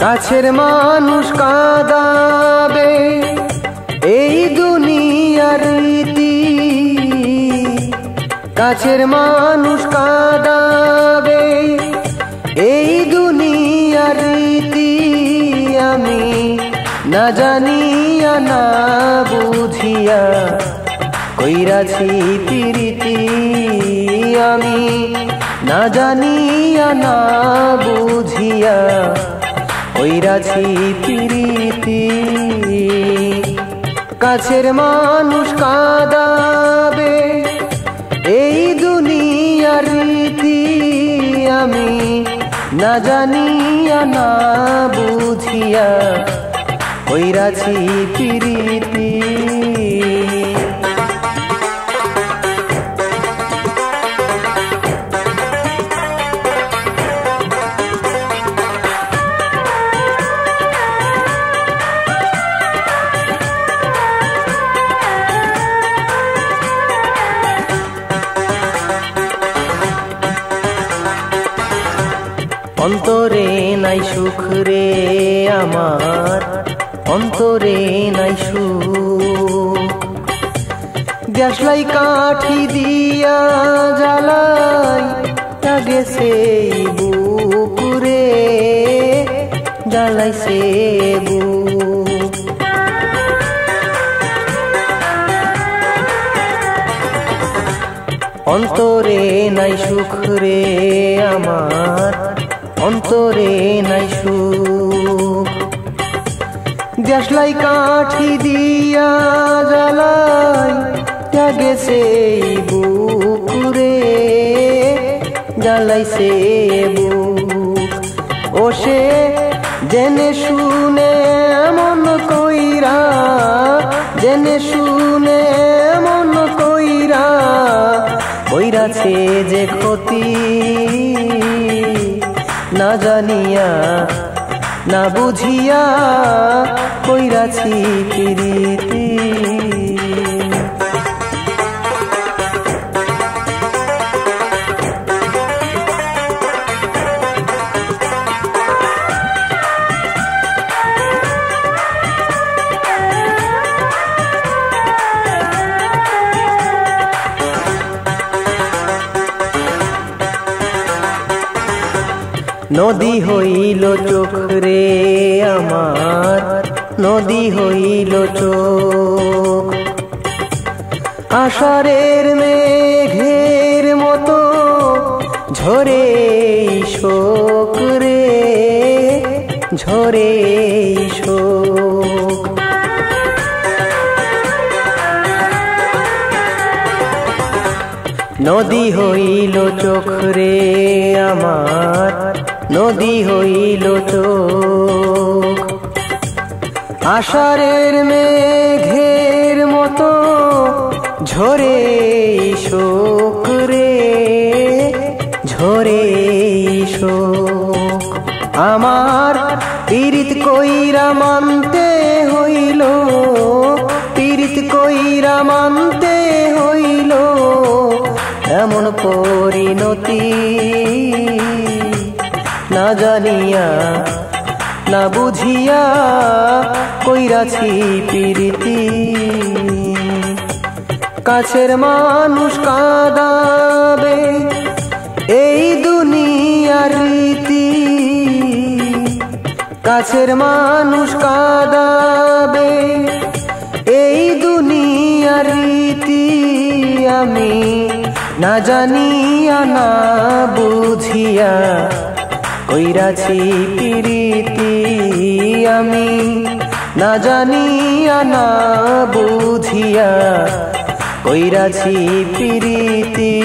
কাছের মানুষ কাঁদাবে এই দুনিয়ার রীতি, কাছের মানুষ কাঁদাবে এই দুনিয়ার রীতি। আমি না জানিয়া না বুঝিয়া কইরাছি প্রীতি, আমি না জানিয়া না বুঝিয়া কইরাছি প্রীতি। কাছের মানুষ কাঁদাবে এই দুনিয়ার রীতি, আমি না জানিয়া না বুঝিয়া কইরাছি প্রীতি। অন্তরে নাই সুখ রে আমার, অন্তরে নাই সুখ। গ্যাসলাই কাঠি দিয়া জ্বালাই গেছে বুক রে, জ্বালাইছে বুক। অন্তরে নাই সুখ রে আমার, অন্তরে নাই সুখ। গ্যাসলাই কাঠি দিয়া জ্বালাই গেছে বুক রে, জ্বালাইছে বুক। ও সে জেনে শুনে এমন কইরা, জেনে শুনে এমন কইরা কইরাছে যে ক্ষতি, না জানিয়া না বুঝিয়া কইরাছি প্রীতি। নদী হইল চোখ রে আমার, নদী হইল চোখ। আষাঢ়ের মেঘের মতো ঝরে শোক রে, ঝরে শোক। নদী হইল চোখ রে আমার, নদী হইল চোখ। আষাঢ়ের মেঘের মতো ঝরে শোক রে, ঝরে শোক। আমার পীড়িত কইরা মানতে হইল, পীড়িত কইরা মানতে হইল এমন পরিণতি, না জানিয়া না বুঝিয়া কইরাছি প্রীতি। কাছের মানুষ কাঁদাবে এই দুনিয়ার রীতি, কাছের মানুষ কাঁদাবে এই দুনিয়ার রীতি। আমি না জানিয়া না বুঝিয়া কইরাছি প্রীতি, আমি না জানিয়া না বুঝিয়া কইরাছি প্রীতি।